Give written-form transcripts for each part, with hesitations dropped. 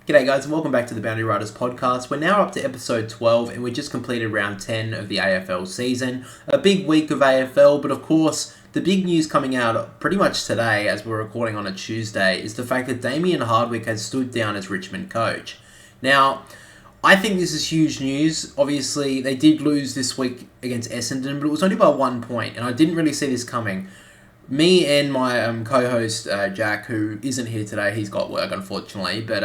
G'day guys and welcome back to the Boundary Riders Podcast. We're now up to episode 12 and we just completed round 10 of the AFL season. A big week of AFL, but of course the big news coming out pretty much today as we're recording on a Tuesday is the fact that Damien Hardwick has stood down as Richmond coach. Now, I think this is huge news. Obviously, they did lose this week against Essendon, but it was only by 1 point and I didn't really see this coming. Me and my co-host Jack, who isn't here today, he's got work unfortunately, but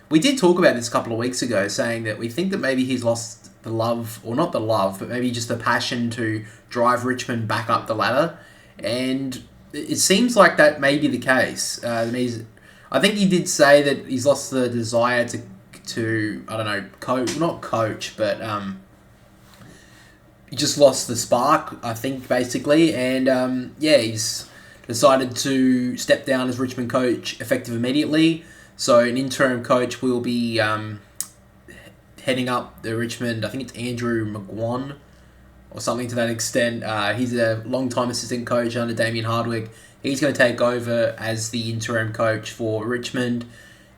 we did talk about this a couple of weeks ago, saying that we think that maybe he's lost the love, or not the love, but maybe just the passion to drive Richmond back up the ladder. And it seems like that may be the case. I think he did say that he's lost the desire to I don't know, not coach, but he just lost the spark, I think, basically. And he's decided to step down as Richmond coach effective immediately. So an interim coach will be heading up the Richmond, I think it's Andrew McGuan or something to that extent. He's a long-time assistant coach under Damien Hardwick. He's going to take over as the interim coach for Richmond.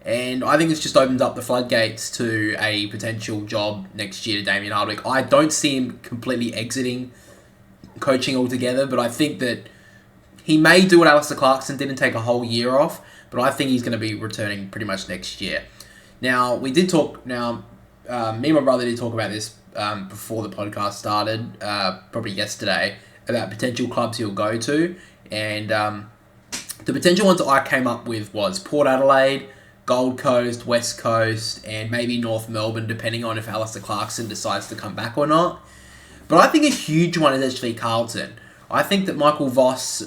And I think it's just opened up the floodgates to a potential job next year to Damien Hardwick. I don't see him completely exiting coaching altogether, but I think that he may do what Alistair Clarkson did and take a whole year off. But I think he's going to be returning pretty much next year. Now, we did talk, me and my brother did talk about this before the podcast started, probably yesterday, about potential clubs he'll go to. And the potential ones that I came up with was Port Adelaide, Gold Coast, West Coast, and maybe North Melbourne, depending on if Alistair Clarkson decides to come back or not. But I think a huge one is actually Carlton. I think that Michael Voss...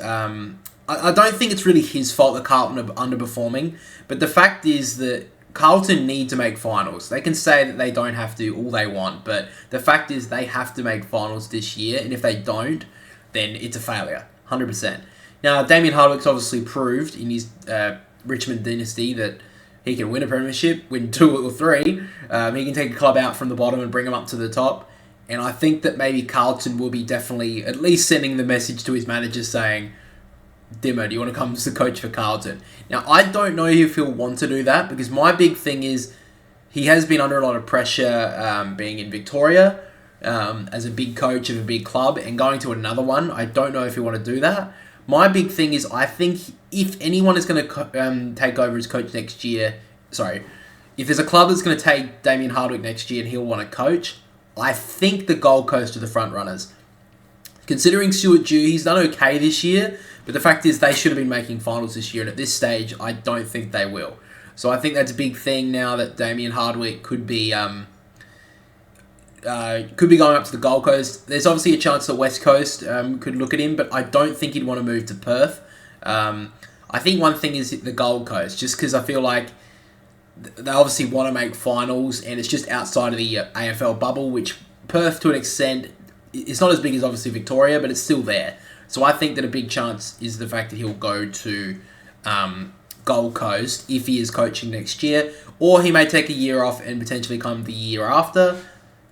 I don't think it's really his fault that Carlton are underperforming, but the fact is that Carlton need to make finals. They can say that they don't have to all they want, but the fact is they have to make finals this year, and if they don't, then it's a failure, 100%. Now, Damien Hardwick's obviously proved in his Richmond dynasty that he can win a premiership, win 2 or 3. He can take a club out from the bottom and bring them up to the top, and I think that maybe Carlton will be definitely at least sending the message to his manager saying, Dimmer, do you want to come as the coach for Carlton? Now, I don't know if he'll want to do that because my big thing is he has been under a lot of pressure being in Victoria as a big coach of a big club and going to another one. I don't know if he'll want to do that. My big thing is I think if anyone is going to take over as coach next year, if there's a club that's going to take Damien Hardwick next year and he'll want to coach, I think the Gold Coast are the front runners. Considering Stuart Dew, he's done okay this year, but the fact is they should have been making finals this year, and at this stage, I don't think they will. So I think that's a big thing now that Damien Hardwick could be going up to the Gold Coast. There's obviously a chance that West Coast could look at him, but I don't think he'd want to move to Perth. I think one thing is the Gold Coast, just because I feel like they obviously want to make finals, and it's just outside of the AFL bubble, which Perth, to an extent, it's not as big as obviously Victoria, but it's still there. So I think that a big chance is the fact that he'll go to Gold Coast if he is coaching next year, or he may take a year off and potentially come the year after.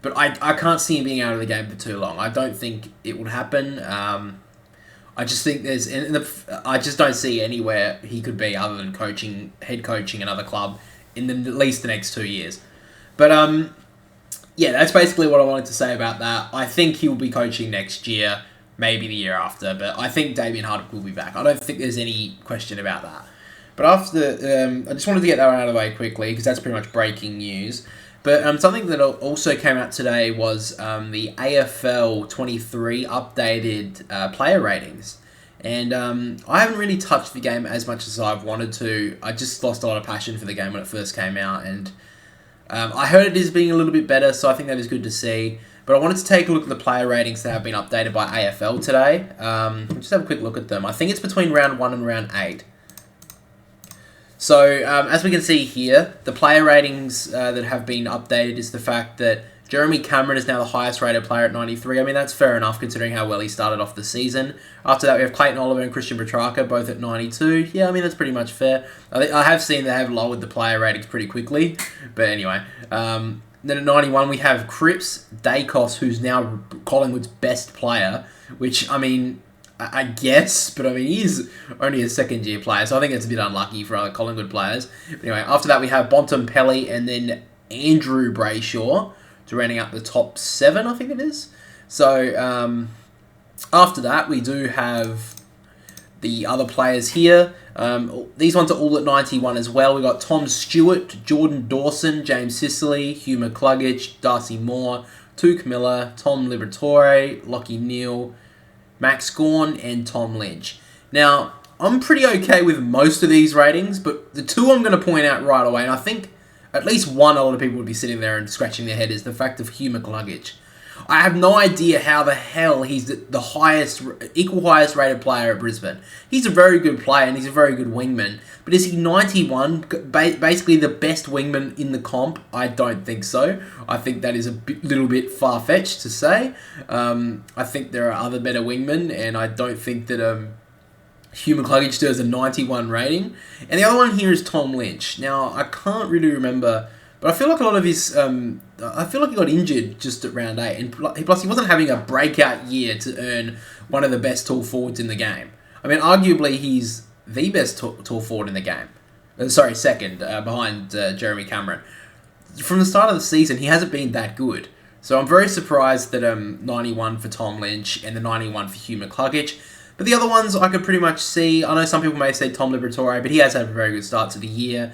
But I can't see him being out of the game for too long. I don't think it would happen. I just think I just don't see anywhere he could be other than head coaching another club in at least the next 2 years. But that's basically what I wanted to say about that. I think he'll be coaching next year, maybe the year after, but I think Damien Hardwick will be back. I don't think there's any question about that. But after, I just wanted to get that one out of the way quickly, because that's pretty much breaking news. But something that also came out today was the AFL 23 updated player ratings. And I haven't really touched the game as much as I've wanted to. I just lost a lot of passion for the game when it first came out, and I heard it is being a little bit better, so I think that is good to see. But I wanted to take a look at the player ratings that have been updated by AFL today. Just have a quick look at them. I think it's between round 1 and round 8. So, as we can see here, the player ratings that have been updated is the fact that Jeremy Cameron is now the highest rated player at 93. I mean, that's fair enough considering how well he started off the season. After that, we have Clayton Oliver and Christian Petrarca, both at 92. Yeah, I mean, that's pretty much fair. I have seen they have lowered the player ratings pretty quickly. But anyway, then at 91, we have Cripps Dacos, who's now Collingwood's best player, which, I mean, I guess, but I mean, he's only a second-year player, so I think it's a bit unlucky for other Collingwood players. But anyway, after that we have Bontempelli and then Andrew Brayshaw to rounding up the top 7, I think it is. So after that we do have the other players here. These ones are all at 91 as well. We've got Tom Stewart, Jordan Dawson, James Sicily, Hugh McCluggage, Darcy Moore, Tuke Miller, Tom Liberatore, Lockie Neal, Max Gawn, and Tom Lynch. Now, I'm pretty okay with most of these ratings, but the two I'm going to point out right away, and I think at least one a lot of people would be sitting there and scratching their head, is the fact of Hugh McCluggage. I have no idea how the hell he's the highest, equal highest rated player at Brisbane. He's a very good player and he's a very good wingman. But is he 91, basically the best wingman in the comp? I don't think so. I think that is a little bit far-fetched to say. I think there are other better wingmen, and I don't think that Hugh McCluggage does a 91 rating. And the other one here is Tom Lynch. Now, I can't really remember, but I feel like a lot of his... I feel like he got injured just at round 8. And plus, he wasn't having a breakout year to earn one of the best tall forwards in the game. I mean, arguably, he's the best tall forward in the game. Second, behind Jeremy Cameron. From the start of the season, he hasn't been that good. So I'm very surprised that 91 for Tom Lynch and the 91 for Hugh McCluggage. But the other ones I could pretty much see. I know some people may say Tom Liberatore, but he has had a very good start to the year.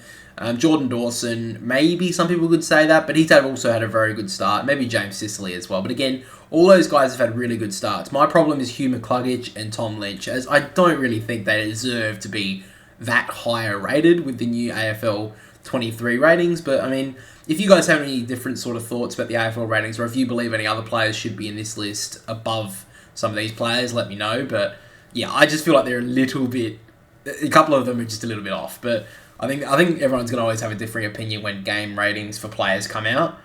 Jordan Dawson, maybe some people could say that, but he's also had a very good start. Maybe James Sicily as well. But again, all those guys have had really good starts. My problem is Hugh McCluggage and Tom Lynch, as I don't really think they deserve to be that higher rated with the new AFL 23 ratings. But I mean, if you guys have any different sort of thoughts about the AFL ratings, or if you believe any other players should be in this list above some of these players, let me know. But yeah, I just feel like they're a couple of them are just a little bit off. But I think everyone's going to always have a differing opinion when game ratings for players come out.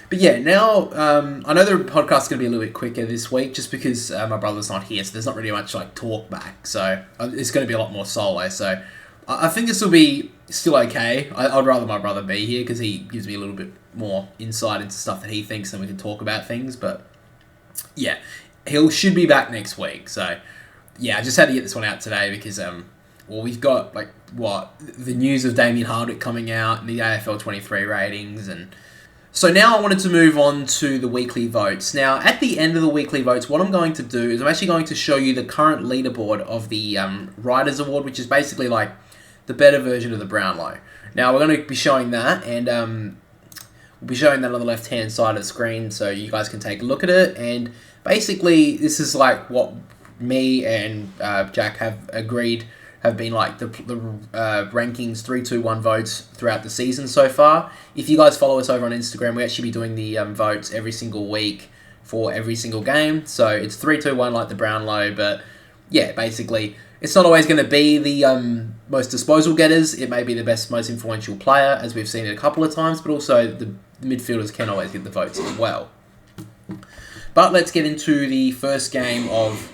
But yeah, now I know the podcast's going to be a little bit quicker this week just because my brother's not here, so there's not really much talk back. So it's going to be a lot more solo. So I think this will be still okay. I'd rather my brother be here because he gives me a little bit more insight into stuff that he thinks and we can talk about things. But yeah, he should be back next week. So yeah, I just had to get this one out today because... we've got, the news of Damien Hardwick coming out and the AFL 23 ratings. And so now I wanted to move on to the weekly votes. Now, at the end of the weekly votes, what I'm going to do is I'm actually going to show you the current leaderboard of the Riders Award, which is basically the better version of the Brownlow. Now, we're going to be showing that, and we'll be showing that on the left-hand side of the screen so you guys can take a look at it. And basically, this is what me and Jack have agreed have been the rankings 3, 2, 1 votes throughout the season so far. If you guys follow us over on Instagram, we actually be doing the votes every single week for every single game. So it's 3, 2, 1 like the Brownlow, but yeah, basically it's not always going to be the most disposal getters. It may be the best, most influential player, as we've seen it a couple of times, but also the midfielders can always get the votes as well. But let's get into the first game of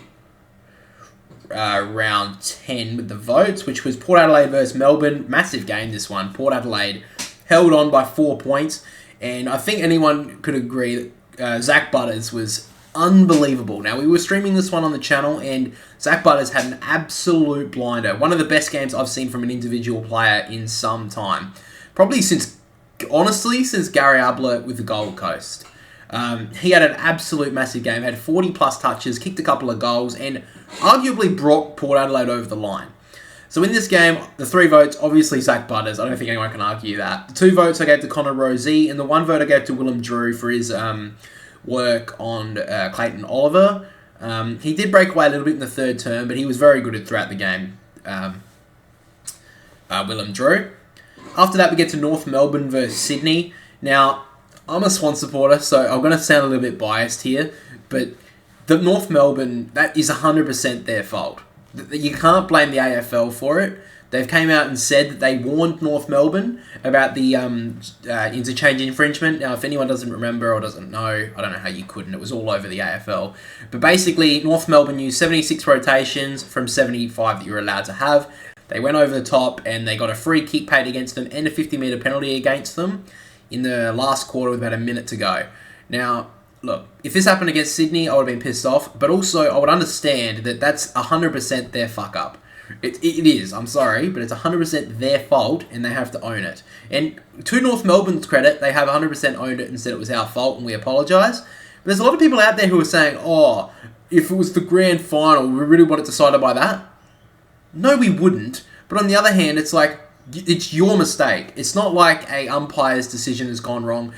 round 10 with the votes, which was Port Adelaide versus Melbourne. Massive game, this one. Port Adelaide held on by 4 points, and I think anyone could agree that Zach Butters was unbelievable. Now, we were streaming this one on the channel, and Zach Butters had an absolute blinder. One of the best games I've seen from an individual player in some time. Probably since Gary Ablett with the Gold Coast. He had an absolute massive game, had 40 plus touches, kicked a couple of goals, and arguably brought Port Adelaide over the line. So in this game, the 3 votes, obviously Zach Butters. I don't think anyone can argue that. The 2 votes I gave to Connor Rozee, and the 1 vote I gave to Willem Drew for his work on Clayton Oliver. He did break away a little bit in the third term, but he was very good throughout the game, Willem Drew. After that, we get to North Melbourne versus Sydney. Now, I'm a Swan supporter, so I'm going to sound a little bit biased here, but the North Melbourne, that is 100% their fault. You can't blame the AFL for it. They've came out and said that they warned North Melbourne about the interchange infringement. Now, if anyone doesn't remember or doesn't know, I don't know how you couldn't. It was all over the AFL. But basically, North Melbourne used 76 rotations from 75 that you're allowed to have. They went over the top and they got a free kick paid against them and a 50-metre penalty against them in the last quarter with about a minute to go. Now, look, if this happened against Sydney, I would have been pissed off. But also, I would understand that that's 100% their fuck up. It is, I'm sorry, but it's 100% their fault and they have to own it. And to North Melbourne's credit, they have 100% owned it and said it was our fault and we apologise. But there's a lot of people out there who are saying, oh, if it was the grand final, we really want it decided by that. No, we wouldn't. But on the other hand, it's like, it's your mistake. It's not like a umpire's decision has gone wrong.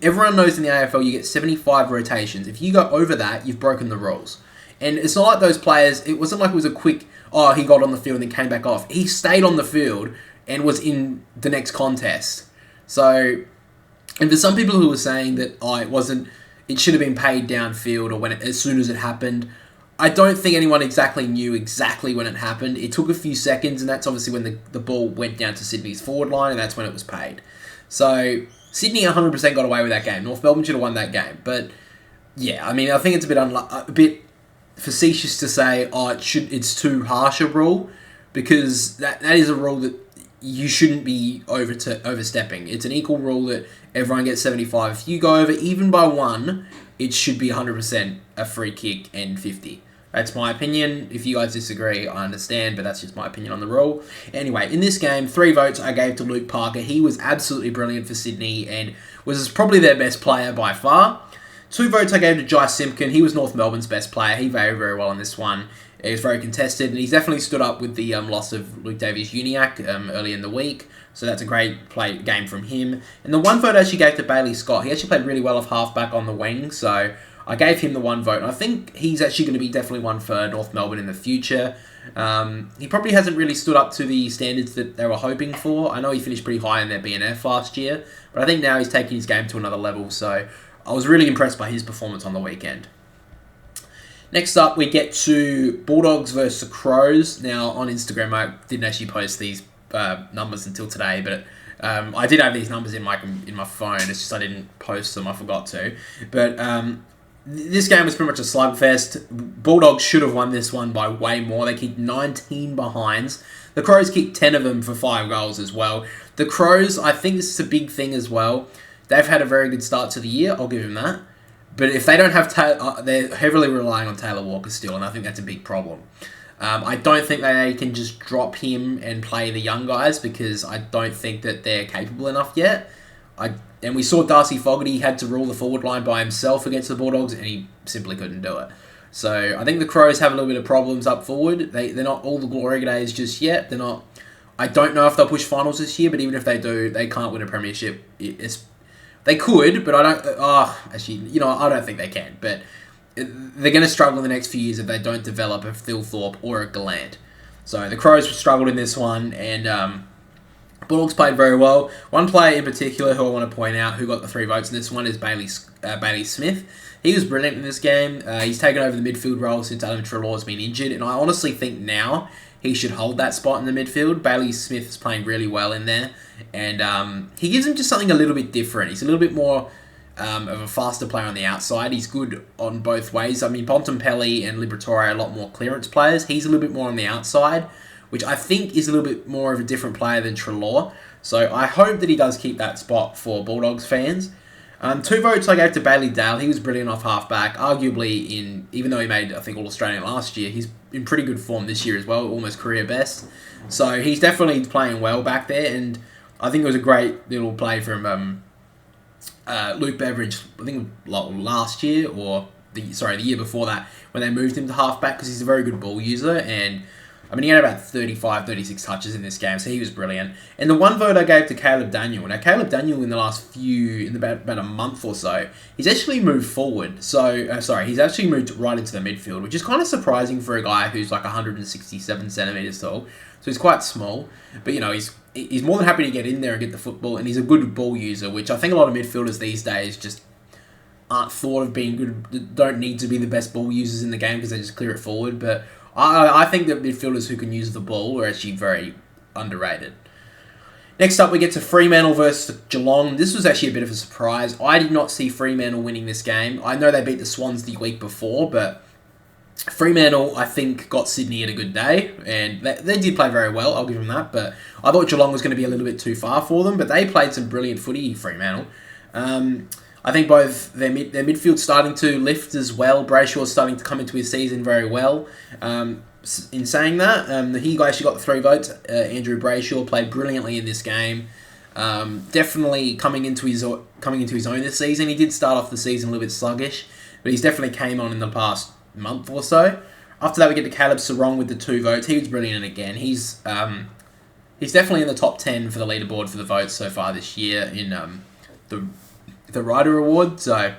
Everyone knows in the AFL you get 75 rotations. If you go over that, you've broken the rules. And it's not like those players, it wasn't like it was a quick, oh, he got on the field and then came back off. He stayed on the field and was in the next contest. So, and for some people who were saying that, oh, it should have been paid downfield or as soon as it happened, I don't think anyone exactly knew exactly when it happened. It took a few seconds, and that's obviously when the ball went down to Sydney's forward line, and that's when it was paid. So, Sydney 100% got away with that game. North Melbourne should have won that game. But, yeah, I mean, I think it's a bit facetious to say, oh, it's too harsh a rule, because that is a rule that you shouldn't be overstepping. It's an equal rule that everyone gets 75. If you go over even by one, it should be 100% a free kick and 50. That's my opinion. If you guys disagree, I understand, but that's just my opinion on the rule. Anyway, in this game, 3 votes I gave to Luke Parker. He was absolutely brilliant for Sydney and was probably their best player by far. 2 votes I gave to Jai Simpkin. He was North Melbourne's best player. He very, very well in this one. It was very contested, and he's definitely stood up with the loss of Luke Davies-Uniacke early in the week. So that's a great game from him. And the 1 vote I actually gave to Bailey Scott. He actually played really well off halfback on the wing, so I gave him the 1 vote. And I think he's actually going to be definitely one for North Melbourne in the future. He probably hasn't really stood up to the standards that they were hoping for. I know he finished pretty high in their BNF last year, but I think now he's taking his game to another level. So I was really impressed by his performance on the weekend. Next up, we get to Bulldogs versus the Crows. Now, on Instagram, I didn't actually post these numbers until today, but I did have these numbers in my phone. It's just I didn't post them. I forgot to. But this game was pretty much a slugfest. Bulldogs should have won this one by way more. They kicked 19 behinds. The Crows kicked 10 of them for 5 goals as well. The Crows, I think this is a big thing as well. They've had a very good start to the year. I'll give them that. But if they don't have they're heavily relying on Taylor Walker still, and I think that's a big problem. I don't think they can just drop him and play the young guys because I don't think that they're capable enough yet. And we saw Darcy Fogarty had to rule the forward line by himself against the Bulldogs, and he simply couldn't do it. So I think the Crows have a little bit of problems up forward. They're not all the glory days just yet. They're not. I don't know if they'll push finals this year, but even if they do, they can't win a premiership. They could, but I don't... I don't think they can. But they're going to struggle in the next few years if they don't develop a Thilthorpe or a Gallant. So the Crows struggled in this one, and Bulldogs played very well. One player in particular who I want to point out who got the 3 votes in this one is Bailey Smith. He was brilliant in this game. He's taken over the midfield role since Adam Treloar's been injured, and I honestly think now he should hold that spot in the midfield. Bailey Smith is playing really well in there, and he gives him just something a little bit different. He's a little bit more of a faster player on the outside. He's good on both ways. I mean, Bontempelli and Liberatore are a lot more clearance players. He's a little bit more on the outside, which I think is a little bit more of a different player than Treloar. So I hope that he does keep that spot for Bulldogs fans. 2 votes I gave to Bailey Dale. He was brilliant off halfback. Arguably, even though he made, I think, All-Australian last year, he's in pretty good form this year as well, almost career best. So he's definitely playing well back there, and I think it was a great little play from Luke Beveridge, I think last year, or the year before that, when they moved him to halfback, because he's a very good ball user, and I mean, he had about 35, 36 touches in this game, so he was brilliant. And the 1 vote I gave to Caleb Daniel. Now, Caleb Daniel in the last about a month or so, he's actually moved forward. He's actually moved right into the midfield, which is kind of surprising for a guy who's like 167 centimetres tall. So he's quite small, but he's more than happy to get in there and get the football, and he's a good ball user, which I think a lot of midfielders these days just aren't thought of being good, don't need to be the best ball users in the game because they just clear it forward, but I think that midfielders who can use the ball are actually very underrated. Next up, we get to Fremantle versus Geelong. This was actually a bit of a surprise. I did not see Fremantle winning this game. I know they beat the Swans the week before, but Fremantle, I think, got Sydney at a good day, and they did play very well, I'll give them that, but I thought Geelong was going to be a little bit too far for them, but they played some brilliant footy, Fremantle. I I think both their midfield's starting to lift as well. Brayshaw's starting to come into his season very well. In saying that, he actually got the 3 votes. Andrew Brayshaw played brilliantly in this game. Definitely coming into his own this season. He did start off the season a little bit sluggish, but he's definitely came on in the past month or so. After that, we get to Caleb Sarong with the 2 votes. He was brilliant again. He's definitely in the top 10 for the leaderboard for the votes so far this year in the Rider Award. So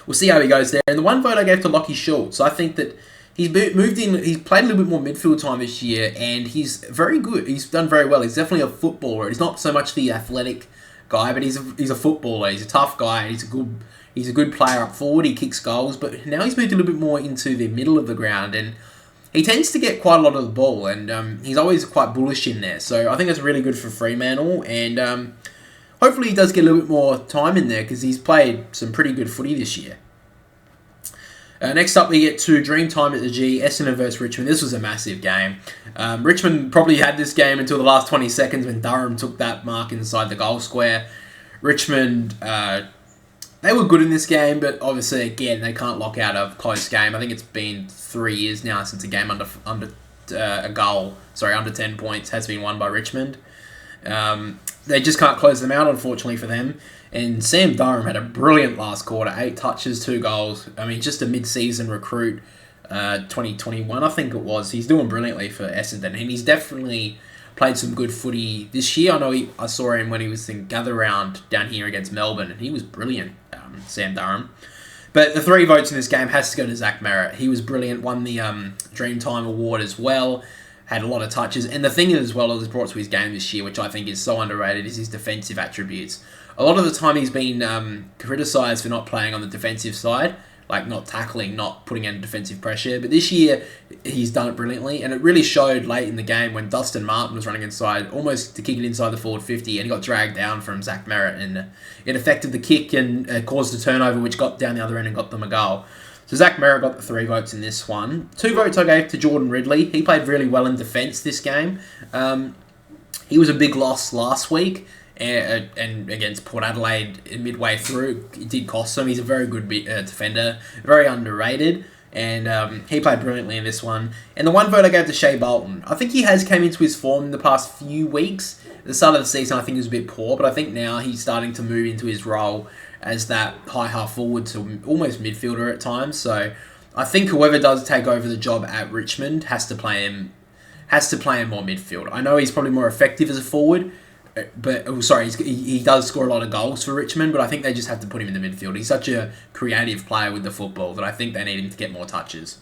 we'll see how he goes there. And the 1 vote I gave to Lockie Schultz. I think that he's moved in. He's played a little bit more midfield time this year, and he's very good. He's done very well. He's definitely a footballer. He's not so much the athletic guy, but he's a footballer. He's a tough guy. He's a good player up forward. He kicks goals, but now he's moved a little bit more into the middle of the ground, and he tends to get quite a lot of the ball, and he's always quite bullish in there. So I think that's really good for Fremantle, and hopefully he does get a little bit more time in there because he's played some pretty good footy this year. Next up, we get to Dreamtime at the G, Essendon versus Richmond. This was a massive game. Richmond probably had this game until the last 20 seconds when Durham took that mark inside the goal square. Richmond, they were good in this game, but obviously, again, they can't lock out a close game. I think it's been 3 years now since a game under 10 points has been won by Richmond. They just can't close them out, unfortunately for them. And Sam Durham had a brilliant last quarter, 8 touches, 2 goals. I mean, just a mid-season recruit, 2021, I think it was. He's doing brilliantly for Essendon, and he's definitely played some good footy this year. I know I saw him when he was in Gather Round down here against Melbourne, and he was brilliant, Sam Durham. But the 3 votes in this game has to go to Zach Merritt. He was brilliant, won the Dreamtime Award as well, had a lot of touches. And the thing as well that was brought to his game this year, which I think is so underrated, is his defensive attributes. A lot of the time he's been criticised for not playing on the defensive side, like not tackling, not putting in defensive pressure. But this year, he's done it brilliantly, and it really showed late in the game when Dustin Martin was running inside, almost to kick it inside the forward 50, and he got dragged down from Zach Merritt, and it affected the kick and caused a turnover, which got down the other end and got them a goal. So Zach Merritt got the 3 votes in this one. 2 votes I gave to Jordan Ridley. He played really well in defence this game. He was a big loss last week, and against Port Adelaide midway through, it did cost him. He's a very good defender, very underrated, and he played brilliantly in this one. And the 1 vote I gave to Shea Bolton. I think he has came into his form in the past few weeks. At the start of the season, I think he was a bit poor, but I think now he's starting to move into his role as that high half forward to almost midfielder at times. So I think whoever does take over the job at Richmond has to play him more midfield. I know he's probably more effective as a forward, but he does score a lot of goals for Richmond, but I think they just have to put him in the midfield. He's such a creative player with the football that I think they need him to get more touches.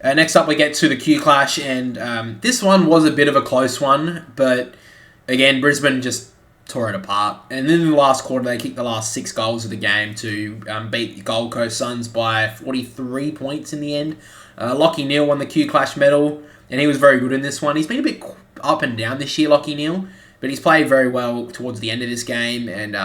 Next up, we get to the Q Clash, and this one was a bit of a close one, but again, Brisbane just tore it apart. And then in the last quarter, they kicked the last 6 goals of the game to beat the Gold Coast Suns by 43 points in the end. Lachie Neale won the Q Clash medal, and he was very good in this one. He's been a bit up and down this year, Lachie Neale, but he's played very well towards the end of this game, and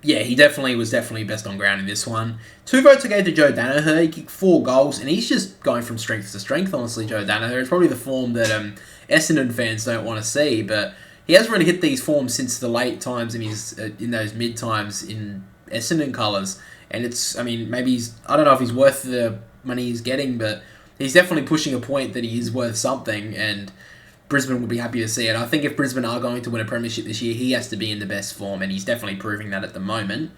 he was definitely best on ground in this one. 2 votes I gave to Joe Danaher. He kicked 4 goals, and he's just going from strength to strength, honestly, Joe Danaher. It's probably the form that Essendon fans don't want to see, but he hasn't really hit these forms since the late times in those mid times in Essendon colours, and I don't know if he's worth the money he's getting, but he's definitely pushing a point that he is worth something, and Brisbane would be happy to see it. I think if Brisbane are going to win a premiership this year, he has to be in the best form, and he's definitely proving that at the moment.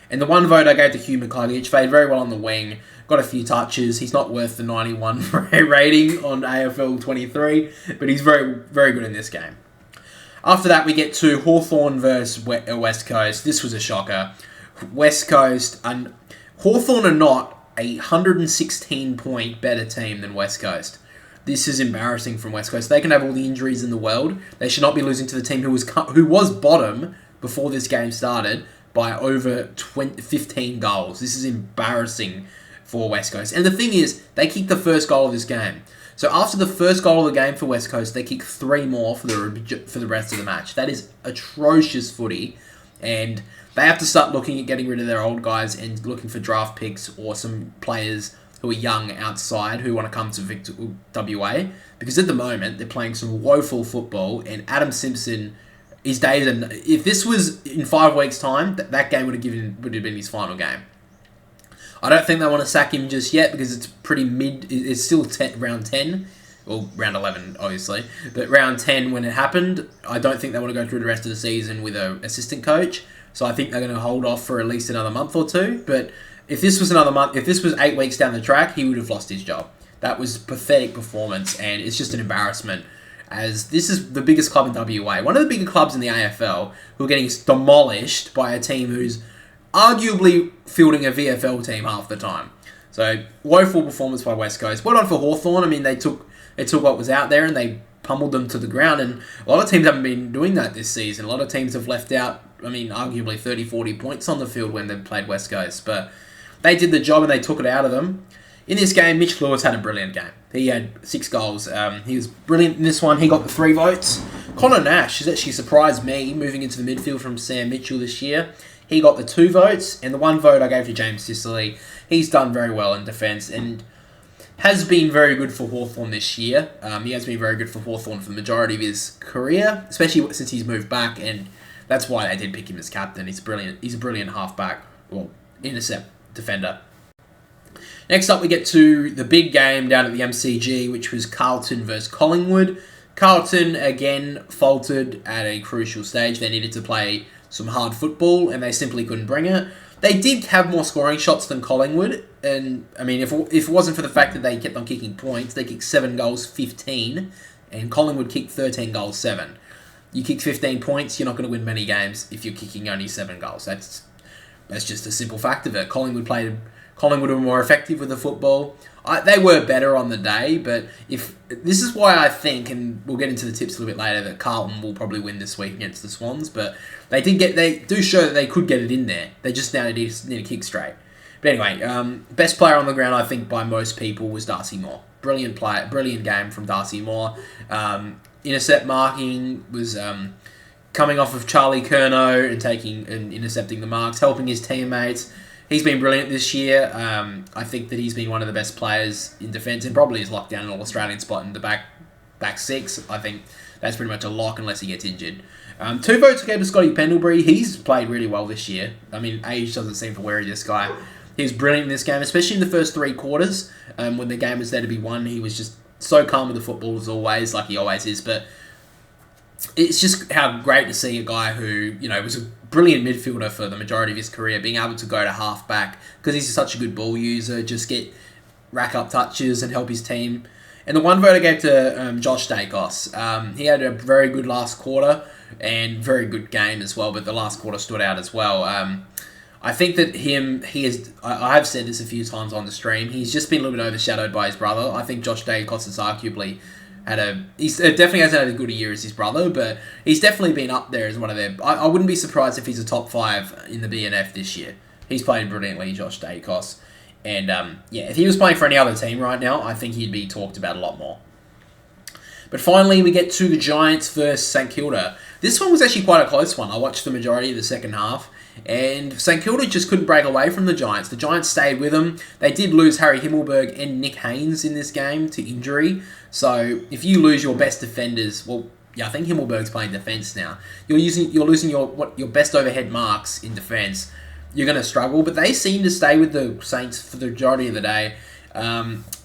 And the 1 vote I gave to Hugh McCluggage, played very well on the wing, got a few touches. He's not worth the 91 rating on AFL 23, but he's very, very good in this game. After that, we get to Hawthorn versus West Coast. This was a shocker. West Coast, and Hawthorn are not a 116-point better team than West Coast. This is embarrassing from West Coast. They can have all the injuries in the world. They should not be losing to the team who was bottom before this game started by over 15 goals. This is embarrassing for West Coast. And the thing is, they kicked the first goal of this game. So after the first goal of the game for West Coast, they kick 3 more for the rest of the match. That is atrocious footy, and they have to start looking at getting rid of their old guys and looking for draft picks or some players who are young outside who want to come to WA, because at the moment they're playing some woeful football, and Adam Simpson his days. And if this was in 5 weeks' time, that game would have been his final game. I don't think they want to sack him just yet because it's pretty mid. It's still round 10. Well, round 11, obviously. But round 10, when it happened, I don't think they want to go through the rest of the season with an assistant coach. So I think they're going to hold off for at least another month or two. But if this was another month, if this was 8 weeks down the track, he would have lost his job. That was a pathetic performance, and it's just an embarrassment. As this is the biggest club in WA, one of the bigger clubs in the AFL, who are getting demolished by a team who's arguably fielding a VFL team half the time. So, woeful performance by West Coast. Well done for Hawthorn. I mean, they took what was out there and they pummeled them to the ground. And a lot of teams haven't been doing that this season. A lot of teams have left out, I mean, arguably 30, 40 points on the field when they've played West Coast. But they did the job and they took it out of them. In this game, Mitch Lewis had a brilliant game. He had 6 goals. He was brilliant in this one. He got the 3 votes. Connor Nash has actually surprised me moving into the midfield from Sam Mitchell this year. He got the 2 votes, and the 1 vote I gave to James Sicily. He's done very well in defence and has been very good for Hawthorn this year. He has been very good for Hawthorn for the majority of his career, especially since he's moved back, and that's why they did pick him as captain. He's brilliant. He's a brilliant halfback, well, intercept defender. Next up, we get to the big game down at the MCG, which was Carlton versus Collingwood. Carlton, again, faltered at a crucial stage. They needed to play some hard football, and they simply couldn't bring it. They did have more scoring shots than Collingwood, and, I mean, if it wasn't for the fact that they kept on kicking points, they kicked 7 goals, 15, and Collingwood kicked 13 goals, 7. You kick 15 points, you're not going to win many games if you're kicking only 7 goals. That's just a simple fact of it. Collingwood were more effective with the football. They were better on the day, but this is why I think, and we'll get into the tips a little bit later, that Carlton will probably win this week against the Swans. But they do show that they could get it in there. They just now need to kick straight. But anyway, best player on the ground, I think, by most people was Darcy Moore. Brilliant game from Darcy Moore. Intercept marking was coming off of Charlie Curnow and taking and intercepting the marks, helping his teammates. He's been brilliant this year. I think that he's been one of the best players in defence and probably has locked down an All-Australian spot in the back 6. I think that's pretty much a lock unless he gets injured. 2 votes gave to Scotty Pendlebury. He's played really well this year. I mean, age doesn't seem to worry this guy. He was brilliant in this game, especially in the first 3 quarters. When the game was there to be won, he was just so calm with the football as always, like he always is. But it's just how great to see a guy who, was a brilliant midfielder for the majority of his career, being able to go to half-back because he's such a good ball user, just rack up touches and help his team. And the 1 vote I gave to Josh Dacos. He had a very good last quarter and very good game as well, but the last quarter stood out as well. I think that I have said this a few times on the stream, he's just been a little bit overshadowed by his brother. I think Josh Dacos has arguably he definitely hasn't had as good a year as his brother, but he's definitely been up there as one of their... I wouldn't be surprised if he's a top 5 in the BNF this year. He's played brilliantly, Josh Dacos. And, if he was playing for any other team right now, I think he'd be talked about a lot more. But finally, we get to the Giants versus St Kilda. This one was actually quite a close one. I watched the majority of the second half, and St Kilda just couldn't break away from the Giants. The Giants stayed with them. They did lose Harry Himmelberg and Nick Haynes in this game to injury. So if you lose your best defenders, I think Himmelberg's playing defence now. You're losing your best overhead marks in defence. You're going to struggle, but they seem to stay with the Saints for the majority of the day.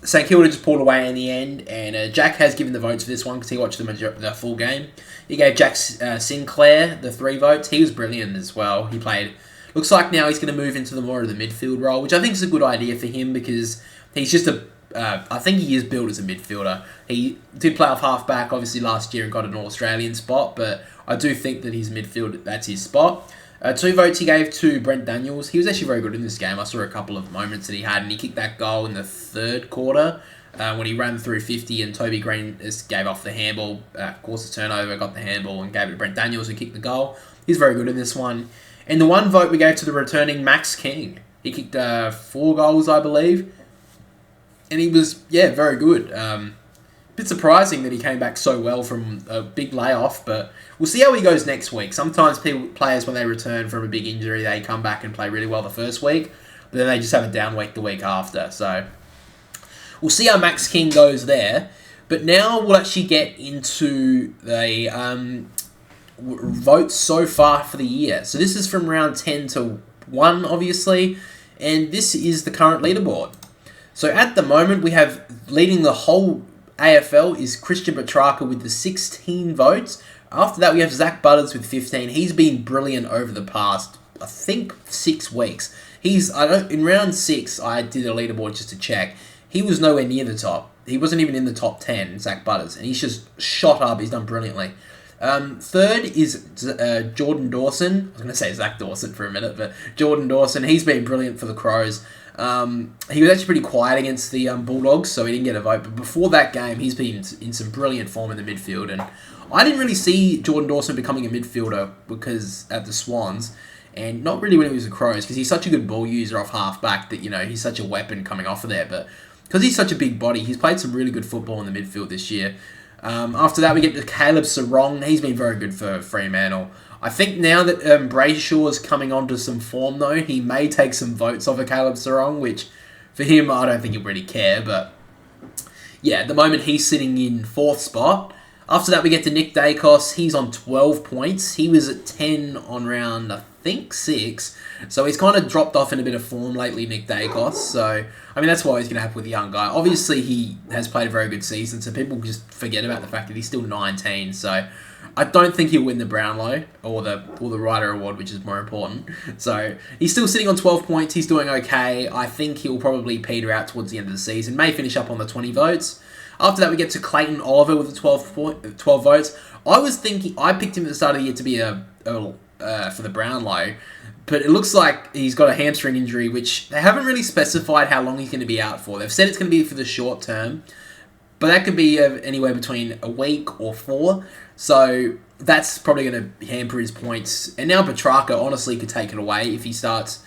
St Kilda just pulled away in the end, and Jack has given the votes for this one because he watched the full game. He gave Jack Sinclair the 3 votes. He was brilliant as well. He played... Looks like now he's going to move into more of the midfield role, which I think is a good idea for him because he's just I think he is built as a midfielder. He did play off half-back, obviously, last year and got an All-Australian spot, but I do think that his midfield, that's his spot. 2 votes he gave to Brent Daniels. He was actually very good in this game. I saw a couple of moments that he had, and he kicked that goal in the 3rd quarter when he ran through 50 and Toby Green just gave off the handball, caused a turnover, got the handball and gave it to Brent Daniels who kicked the goal. He's very good in this one. And the 1 vote we gave to the returning Max King. He kicked 4 goals, I believe. And he was, very good. Bit surprising that he came back so well from a big layoff, but we'll see how he goes next week. Sometimes players, when they return from a big injury, they come back and play really well the first week, but then they just have a down week the week after. So we'll see how Max King goes there. But now we'll actually get into the votes so far for the year. So this is from round 10 to 1, obviously, and this is the current leaderboard. So at the moment, we have leading the whole AFL is Christian Petrarca with the 16 votes. After that, we have Zach Butters with 15. He's been brilliant over the past, I think, 6 weeks. In round 6, I did a leaderboard just to check. He was nowhere near the top. He wasn't even in the top 10, Zach Butters, and he's just shot up. He's done brilliantly. Third is Jordan Dawson. I was going to say Zach Dawson for a minute, but Jordan Dawson, he's been brilliant for the Crows. He was actually pretty quiet against the Bulldogs, so he didn't get a vote. But before that game, he's been in some brilliant form in the midfield, and I didn't really see Jordan Dawson becoming a midfielder because at the Swans, and not really when he was the Crows, because he's such a good ball user off half-back that, he's such a weapon coming off of there. But because he's such a big body, he's played some really good football in the midfield this year. After that, we get to Caleb Sarong. He's been very good for Fremantle. I think now that Brayshaw's coming onto some form, though, he may take some votes off of Caleb Sarong, which for him, I don't think he'll really care. But yeah, at the moment, he's sitting in 4th spot. After that, we get to Nick Dacos. He's on 12 points. He was at 10 on round, I think, 6. So he's kind of dropped off in a bit of form lately, Nick Dacos. So, that's what always going to happen with a young guy. Obviously, he has played a very good season, so people just forget about the fact that he's still 19. So I don't think he'll win the Brownlow or the Ryder Award, which is more important. So he's still sitting on 12 points. He's doing okay. I think he'll probably peter out towards the end of the season. May finish up on the 20 votes. After that, we get to Clayton Oliver with the 12 votes. I picked him at the start of the year to be for the Brownlow, but it looks like he's got a hamstring injury, which they haven't really specified how long he's going to be out for. They've said it's going to be for the short term, but that could be anywhere between a week or 4. So that's probably going to hamper his points. And now Petrarca honestly could take it away if he starts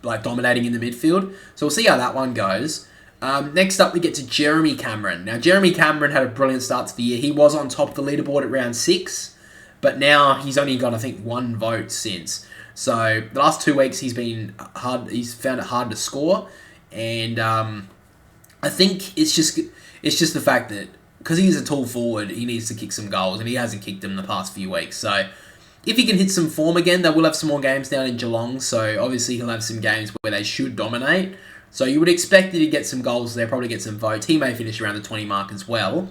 dominating in the midfield. So we'll see how that one goes. Next up, we get to Jeremy Cameron. Now, Jeremy Cameron had a brilliant start to the year. He was on top of the leaderboard at round 6, but now he's only got, I think, 1 vote since. So the last 2 weeks, he's found it hard to score, and I think it's just the fact that because he's a tall forward, he needs to kick some goals, and he hasn't kicked them in the past few weeks. So if he can hit some form again, they will have some more games down in Geelong. So obviously he'll have some games where they should dominate. So you would expect that he'd get some goals there, probably get some votes. He may finish around the 20 mark as well.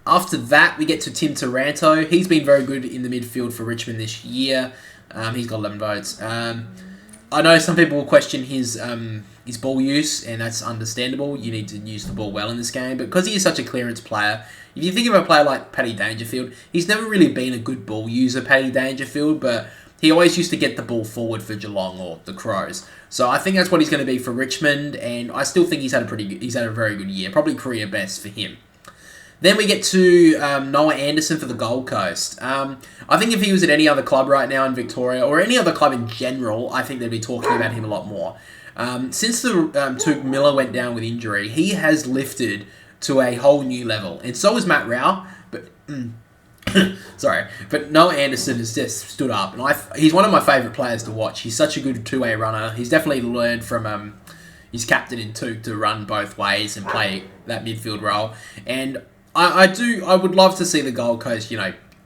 After that, we get to Tim Taranto. He's been very good in the midfield for Richmond this year. He's got 11 votes. I know some people will question his ball use, and that's understandable. You need to use the ball well in this game. But because he is such a clearance player, if you think of a player like Paddy Dangerfield, he's never really been a good ball user, Paddy Dangerfield, but he always used to get the ball forward for Geelong or the Crows. So I think that's what he's going to be for Richmond, and I still think he's had a very good year, probably career best for him. Then we get to Noah Anderson for the Gold Coast. I think if he was at any other club right now in Victoria, or any other club in general, I think they'd be talking about him a lot more. Since the Tuke Miller went down with injury, he has lifted to a whole new level, and so has Matt Rao, but but Noah Anderson has just stood up, and he's one of my favourite players to watch. He's such a good two-way runner. He's definitely learned from his captain in Tuke to run both ways and play that midfield role. And I would love to see the Gold Coast,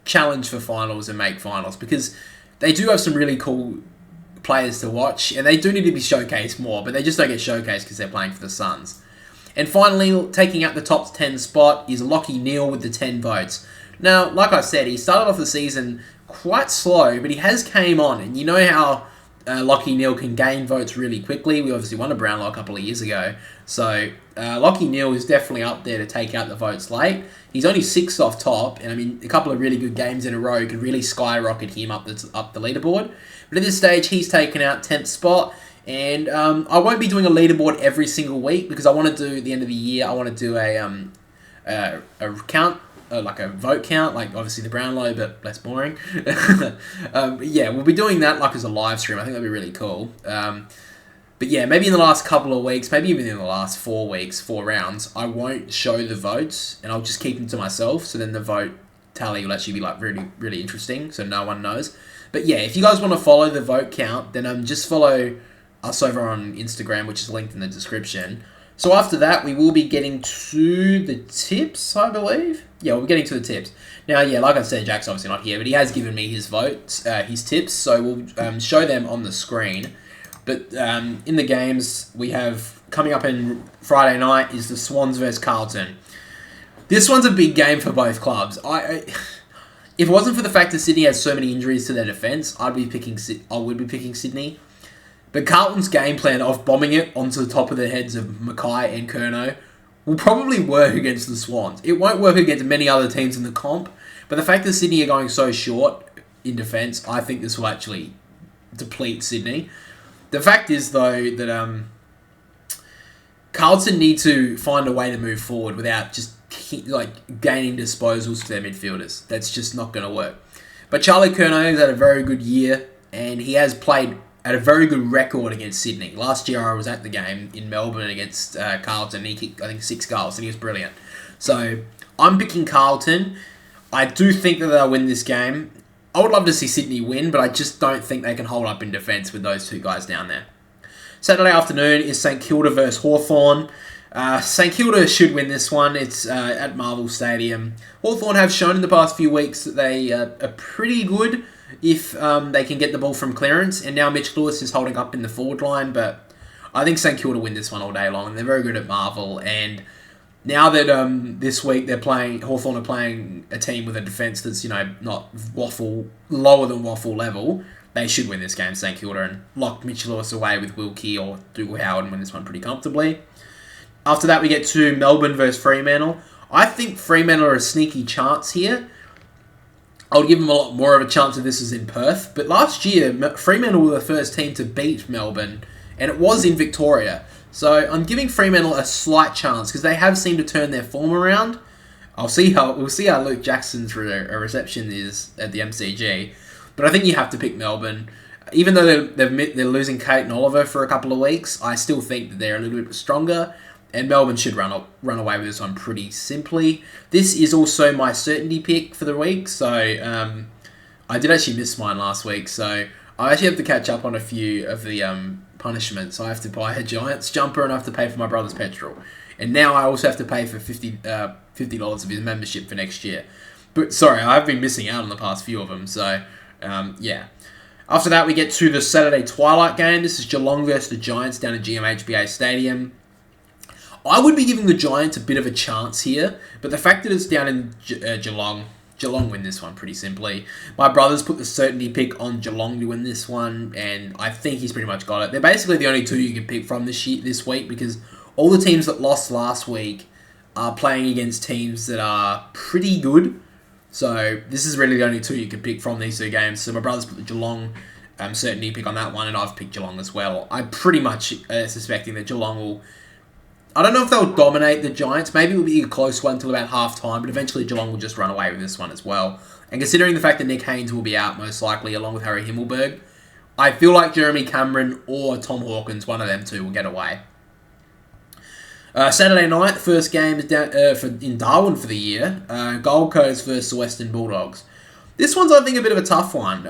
challenge for finals and make finals, because they do have some really cool players to watch, and they do need to be showcased more, but they just don't get showcased because they're playing for the Suns. And finally, taking up the top 10 spot is Lachie Neale with the 10 votes. Now, like I said, he started off the season quite slow, but he has came on, and you know how Lachie Neale can gain votes really quickly. We obviously won a Brownlow a couple of years ago, so Lachie Neale is definitely up there to take out the votes late. He's only 6th off top, and a couple of really good games in a row could really skyrocket him up the leaderboard. But at this stage, he's taken out 10th spot, and I won't be doing a leaderboard every single week because I want to do, at the end of the year, I want to do a count, like a vote count, like obviously the Brownlow, but less boring. Yeah, we'll be doing that like as a live stream. I think that'd be really cool. But yeah, maybe in the last couple of weeks, maybe even in the last 4 weeks, 4 rounds, I won't show the votes, and I'll just keep them to myself, so then the vote tally will actually be like really, really interesting, so no one knows. But yeah, if you guys want to follow the vote count, then just follow us over on Instagram, which is linked in the description. So after that, we will be getting to the tips, I believe. Yeah, we're getting to the tips. Now, yeah, like I said, Jack's obviously not here, but he has given me his votes, his tips, so we'll show them on the screen. But in the games, we have, coming up in Friday night, is the Swans versus Carlton. This one's a big game for both clubs. If it wasn't for the fact that Sydney has so many injuries to their defence, I would be picking Sydney. But Carlton's game plan of bombing it onto the top of the heads of Mackay and Curnow will probably work against the Swans. It won't work against many other teams in the comp, but the fact that Sydney are going so short in defence, I think this will actually deplete Sydney. The fact is, though, that Carlton need to find a way to move forward without just gaining disposals to their midfielders. That's just not going to work. But Charlie Curnow has had a very good year, and he has played at a very good record against Sydney. Last year I was at the game in Melbourne against Carlton. He kicked, I think, 6 goals, and he was brilliant. So I'm picking Carlton. I do think that they'll win this game. I would love to see Sydney win, but I just don't think they can hold up in defence with those two guys down there. Saturday afternoon is St Kilda versus Hawthorn. St Kilda should win this one. It's at Marvel Stadium. Hawthorn have shown in the past few weeks that they are pretty good if they can get the ball from clearance. And now Mitch Lewis is holding up in the forward line, but I think St Kilda win this one all day long. They're very good at Marvel, and now that this week Hawthorn are playing a team with a defence that's not lower than waffle level, they should win this game, St Kilda, and lock Mitch Lewis away with Wilkie or Dougal Howard and win this one pretty comfortably. After that, we get to Melbourne versus Fremantle. I think Fremantle are a sneaky chance here. I would give them a lot more of a chance if this was in Perth. But last year, Fremantle were the first team to beat Melbourne, and it was in Victoria. So I'm giving Fremantle a slight chance because they have seemed to turn their form around. We'll see how Luke Jackson's reception is at the MCG. But I think you have to pick Melbourne. Even though they're losing Kate and Oliver for a couple of weeks, I still think that they're a little bit stronger. And Melbourne should run away with this one pretty simply. This is also my certainty pick for the week. So I did actually miss mine last week. So I actually have to catch up on a few of the punishments. I have to buy a Giants jumper and I have to pay for my brother's petrol. And now I also have to pay for $50 of his membership for next year. But sorry, I've been missing out on the past few of them. So yeah. After that, we get to the Saturday twilight game. This is Geelong versus the Giants down at GMHBA Stadium. I would be giving the Giants a bit of a chance here, but the fact that it's down in Geelong win this one pretty simply. My brother's put the certainty pick on Geelong to win this one, and I think he's pretty much got it. They're basically the only two you can pick from this week because all the teams that lost last week are playing against teams that are pretty good. So this is really the only two you can pick from these two games. So my brother's put the Geelong certainty pick on that one, and I've picked Geelong as well. I'm pretty much suspecting that Geelong will... I don't know if they'll dominate the Giants. Maybe it will be a close one until about half-time, but eventually Geelong will just run away with this one as well. And considering the fact that Nick Haynes will be out most likely, along with Harry Himmelberg, I feel like Jeremy Cameron or Tom Hawkins, one of them two, will get away. Saturday night, the first game is down, in Darwin for the year. Gold Coast versus the Western Bulldogs. This one's, I think, a bit of a tough one.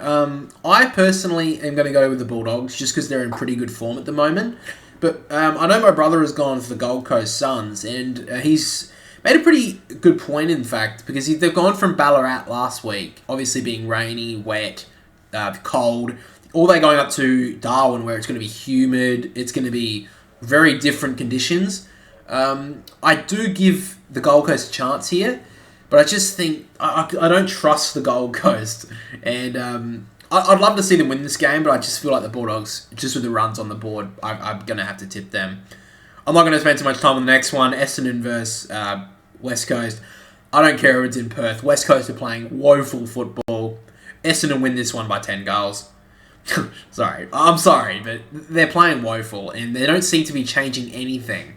I personally am going to go with the Bulldogs just because they're in pretty good form at the moment. But I know my brother has gone for the Gold Coast Suns, and he's made a pretty good point, in fact, because they've gone from Ballarat last week, obviously being rainy, wet, cold, all they're going up to Darwin, where it's going to be humid, it's going to be very different conditions. I do give the Gold Coast a chance here, but I just think I don't trust the Gold Coast, and I'd love to see them win this game, but I just feel like the Bulldogs, just with the runs on the board, I'm going to have to tip them. I'm not going to spend too much time on the next one. Essendon versus West Coast. I don't care if it's in Perth. West Coast are playing woeful football. Essendon win this one by 10 goals. I'm sorry, but they're playing woeful, and they don't seem to be changing anything.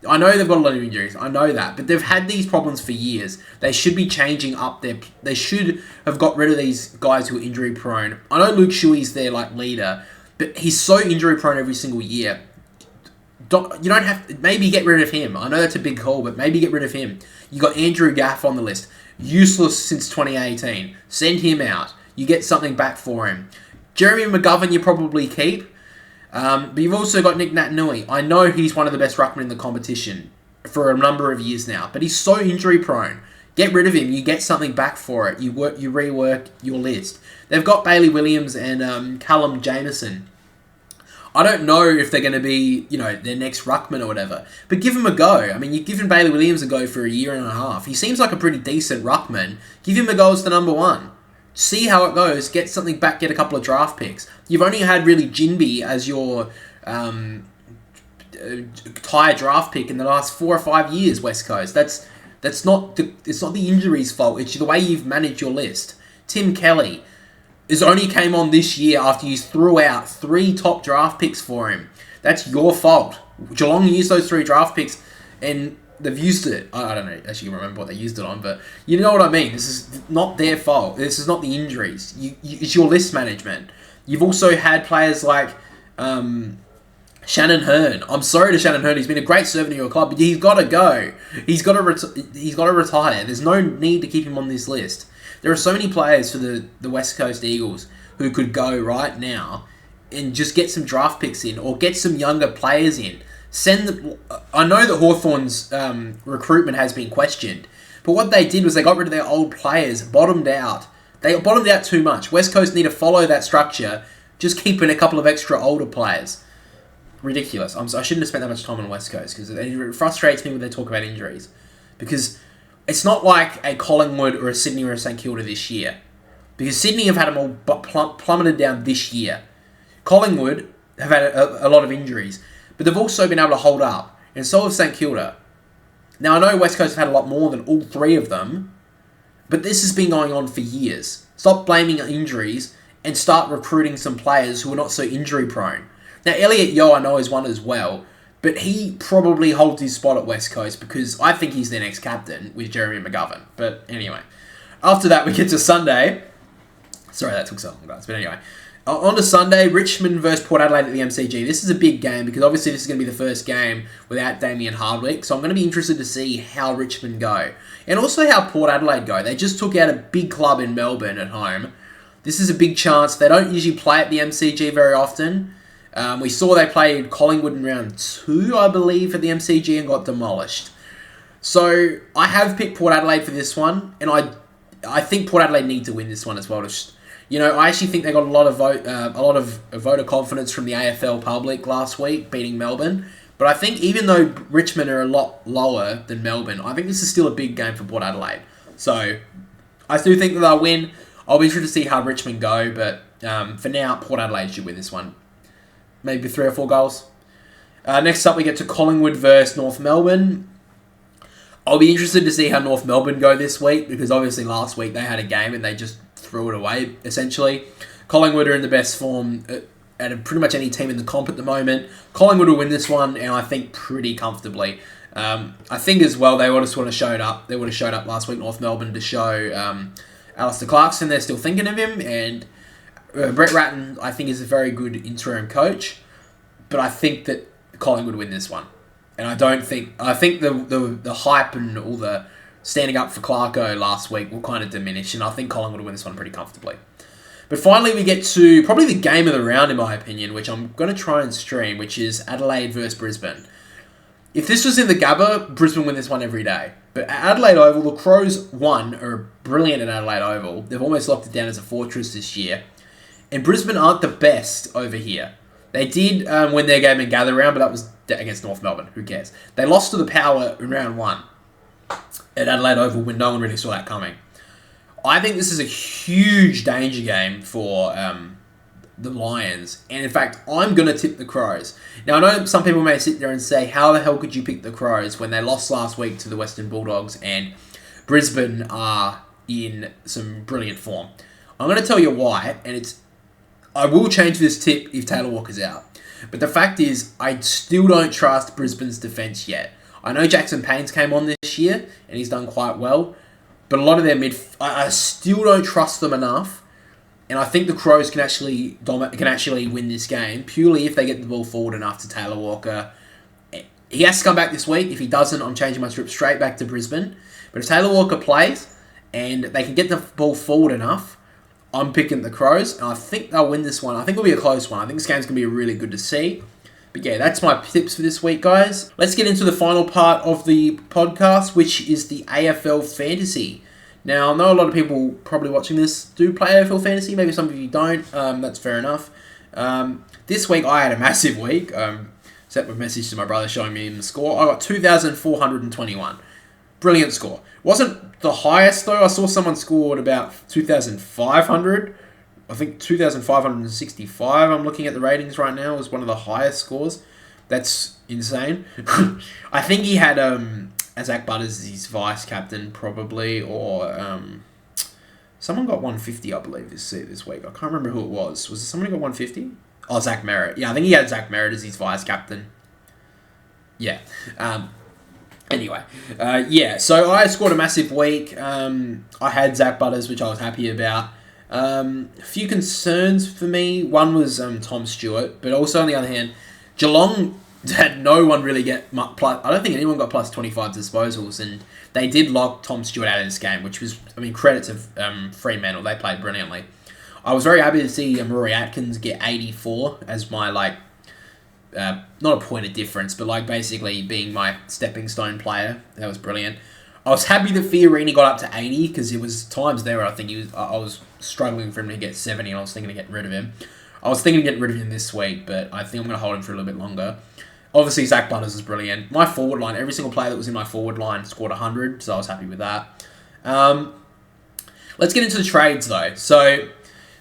I know they've got a lot of injuries. I know that. But they've had these problems for years. They should be changing up their... They should have got rid of these guys who are injury prone. I know Luke Shuey's their leader, but he's so injury prone every single year. You don't have to... Maybe get rid of him. I know that's a big call, but maybe get rid of him. You got Andrew Gaff on the list. Useless since 2018. Send him out. You get something back for him. Jeremy McGovern you probably keep. But you've also got Nick Natanui. I know he's one of the best ruckmen in the competition for a number of years now, but he's so injury prone. Get rid of him. You get something back for it. You rework your list. They've got Bailey Williams and Callum Jamieson. I don't know if they're going to be, their next ruckman or whatever, but give him a go. I mean, you've given Bailey Williams a go for a year and a half. He seems like a pretty decent ruckman. Give him a go as the number one. See how it goes. Get something back. Get a couple of draft picks. You've only had really Jinby as your tire draft pick in the last 4 or 5 years, West Coast. It's not the injuries' fault. It's the way you've managed your list. Tim Kelly only came on this year after you threw out 3 top draft picks for him. That's your fault. Geelong used those 3 draft picks, and they've used it. I don't know, actually remember what they used it on, but you know what I mean. This is not their fault. This is not the injuries. It's your list management. You've also had players like Shannon Hearn. I'm sorry to Shannon Hearn. He's been a great servant to your club, but he's got to go. He's got to retire. There's no need to keep him on this list. There are so many players for the West Coast Eagles who could go right now and just get some draft picks in or get some younger players in. I know that Hawthorn's recruitment has been questioned, but what they did was they got rid of their old players, bottomed out. They bottomed out too much. West Coast need to follow that structure, just keeping a couple of extra older players. Ridiculous. I shouldn't have spent that much time on West Coast because it frustrates me when they talk about injuries. Because it's not like a Collingwood or a Sydney or a St Kilda this year. Because Sydney have had them all plummeted down this year. Collingwood have had a lot of injuries. But they've also been able to hold up. And so have St Kilda. Now, I know West Coast have had a lot more than all 3 of them. But this has been going on for years. Stop blaming injuries and start recruiting some players who are not so injury prone. Now, Elliot Yeo, I know, is one as well. But he probably holds his spot at West Coast because I think he's their next captain with Jeremy McGovern. But anyway, after that we get to Sunday. Sorry that took so long, guys. But anyway, on to Sunday, Richmond versus Port Adelaide at the MCG. This is a big game because obviously this is going to be the first game without Damien Hardwick. So I'm going to be interested to see how Richmond go. And also how Port Adelaide go. They just took out a big club in Melbourne at home. This is a big chance. They don't usually play at the MCG very often. We saw they played Collingwood in round 2, I believe, at the MCG and got demolished. So I have picked Port Adelaide for this one, and I think Port Adelaide need to win this one as well. I actually think they got a lot of voter confidence from the AFL public last week, beating Melbourne. But I think even though Richmond are a lot lower than Melbourne, I think this is still a big game for Port Adelaide. So I do think that they'll win. I'll be interested to see how Richmond go, but for now, Port Adelaide should win this one. Maybe 3 or 4 goals. Next up, we get to Collingwood versus North Melbourne. I'll be interested to see how North Melbourne go this week because obviously last week they had a game and they just threw it away, essentially. Collingwood are in the best form at pretty much any team in the comp at the moment. Collingwood will win this one, and I think pretty comfortably. I think as well they would have showed up. They would have showed up last week, North Melbourne, to show Alistair Clarkson they're still thinking of him, and Brett Ratton, I think, is a very good interim coach, but I think that Collingwood win this one. And I think the hype and all the standing up for Clarko last week will kind of diminish, and I think Collingwood will win this one pretty comfortably. But finally, we get to probably the game of the round, in my opinion, which I'm going to try and stream, which is Adelaide versus Brisbane. If this was in the Gabba, Brisbane win this one every day. But at Adelaide Oval, the Crows are brilliant at Adelaide Oval. They've almost locked it down as a fortress this year. And Brisbane aren't the best over here. They did win their game in Gather Round, but that was against North Melbourne. Who cares? They lost to the Power in round 1 at Adelaide Oval when no one really saw that coming. I think this is a huge danger game for the Lions. And in fact, I'm going to tip the Crows. Now, I know some people may sit there and say, how the hell could you pick the Crows when they lost last week to the Western Bulldogs and Brisbane are in some brilliant form? I'm going to tell you why, and I will change this tip if Taylor Walker's out. But the fact is, I still don't trust Brisbane's defence yet. I know Jackson Payne's came on this year, and he's done quite well. But a lot of their I still don't trust them enough. And I think the Crows can actually win this game, purely if they get the ball forward enough to Taylor Walker. He has to come back this week. If he doesn't, I'm changing my script straight back to Brisbane. But if Taylor Walker plays, and they can get the ball forward enough, I'm picking the Crows, and I think they'll win this one. I think it'll be a close one. I think this game's going to be really good to see. But yeah, that's my tips for this week, guys. Let's get into the final part of the podcast, which is the AFL Fantasy. Now, I know a lot of people probably watching this do play AFL Fantasy. Maybe some of you don't. That's fair enough. This week, I had a massive week. Sent a message to my brother showing me the score. I got 2,421. Brilliant score. Wasn't the highest, though. I saw someone scored about 2,500. I think 2,565. I'm looking at the ratings right now. Was one of the highest scores. That's insane. I think he had Zach Butters as his vice captain, probably, or someone got 150, I believe, this week. I can't remember who it was. Was it someone who got 150? Oh, Zach Merritt. Yeah, I think he had Zach Merritt as his vice captain. Yeah. Anyway, so I scored a massive week. I had Zach Butters, which I was happy about. A few concerns for me. One was Tom Stewart, but also on the other hand, Geelong had no one really get plus. I don't think anyone got plus 25 disposals, and they did lock Tom Stewart out of this game, which was, credit to Fremantle. They played brilliantly. I was very happy to see Rory Atkins get 84 as my, not a point of difference, but basically being my stepping stone player. That was brilliant. I was happy that Fiorini got up to 80 because it was times there where I think I was struggling for him to get 70 and I was thinking of getting rid of him. I was thinking of getting rid of him this week, but I think I'm going to hold him for a little bit longer. Obviously, Zach Butters is brilliant. My forward line, every single player that was in my forward line scored 100, so I was happy with that. Let's get into the trades, though. So,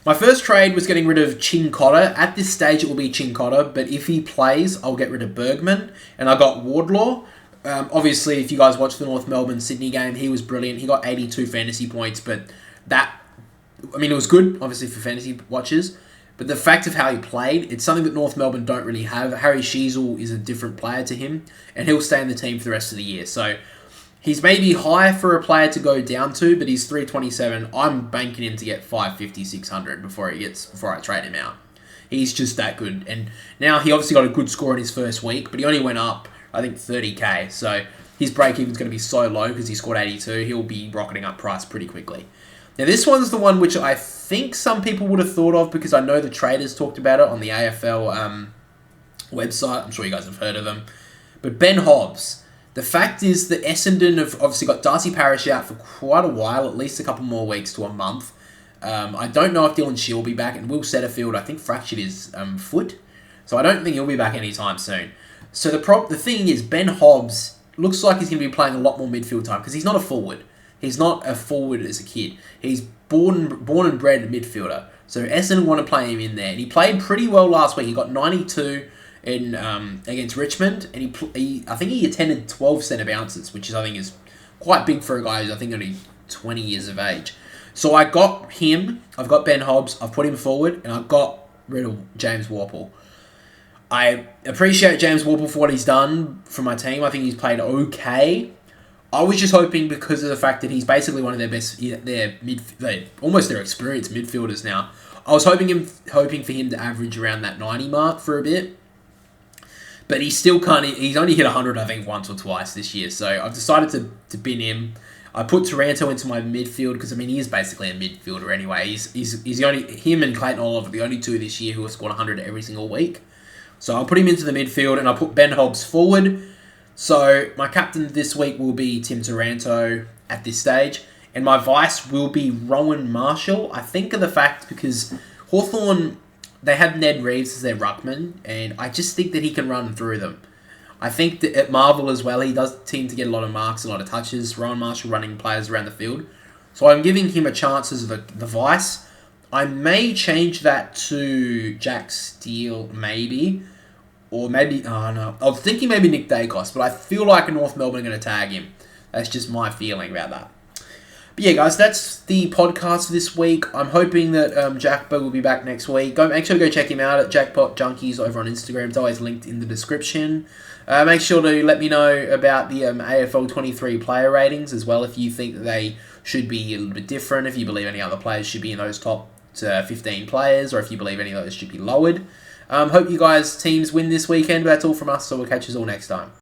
my first trade was getting rid of Chin Cotter. At this stage, it will be Chin Cotter, but if he plays, I'll get rid of Bergman. And I got Wardlaw. Obviously, if you guys watched the North Melbourne-Sydney game, he was brilliant. He got 82 fantasy points, but it was good, obviously, for fantasy watchers. But the fact of how he played, it's something that North Melbourne don't really have. Harry Sheasel is a different player to him, and he'll stay in the team for the rest of the year. So, he's maybe high for a player to go down to, but he's 327. I'm banking him to get 550, 600 before I trade him out. He's just that good. And now he obviously got a good score in his first week, but he only went up, I think, 30k. So his break-even's going to be so low because he scored 82. He'll be rocketing up price pretty quickly. Now, this one's the one which I think some people would have thought of because I know the traders talked about it on the AFL website. I'm sure you guys have heard of them. But Ben Hobbs. The fact is that Essendon have obviously got Darcy Parish out for quite a while, at least a couple more weeks to a month. I don't know if Dylan Shea will be back, and Will Setterfield, I think, fractured his foot. So I don't think he'll be back anytime soon. So the thing is, Ben Hobbs looks like he's going to be playing a lot more midfield time because he's not a forward. He's not a forward as a kid. He's born and bred a midfielder. So Essendon want to play him in there. And he played pretty well last week. He got 92 in against Richmond, and I think he attended 12 centre bounces, which I think is quite big for a guy who's I think only 20 years of age. So I got him, I've got Ben Hobbs, I've put him forward, and I've got rid of James Worpel. I appreciate James Worpel for what he's done for my team. I think he's played okay. I was just hoping because of the fact that he's basically one of their best, almost their experienced midfielders now. I was hoping for him to average around that 90 mark for a bit. But he still can't. He's only hit 100, I think, once or twice this year. So I've decided to bin him. I put Taranto into my midfield because he is basically a midfielder anyway. He's the only him and Clayton Oliver, the only two this year who have scored 100 every single week. So I'll put him into the midfield and I'll put Ben Hobbs forward. So my captain this week will be Tim Taranto at this stage, and my vice will be Rowan Marshall. I think of the fact because Hawthorn, they have Ned Reeves as their ruckman, and I just think that he can run through them. I think that at Marvel as well, he does seem to get a lot of marks, a lot of touches. Rowan Marshall running players around the field. So I'm giving him a chance as the vice. I may change that to Jack Steele, maybe. Or maybe, oh no. I was thinking maybe Nick Dacos, but I feel like North Melbourne are going to tag him. That's just my feeling about that. But yeah, guys, that's the podcast for this week. I'm hoping that Jackpot will be back next week. Make sure to go check him out at Jackpot Junkies over on Instagram. It's always linked in the description. Make sure to let me know about the AFL 23 player ratings as well if you think that they should be a little bit different, if you believe any other players should be in those top 15 players, or if you believe any of those should be lowered. Hope you guys' teams win this weekend. But that's all from us, so we'll catch you all next time.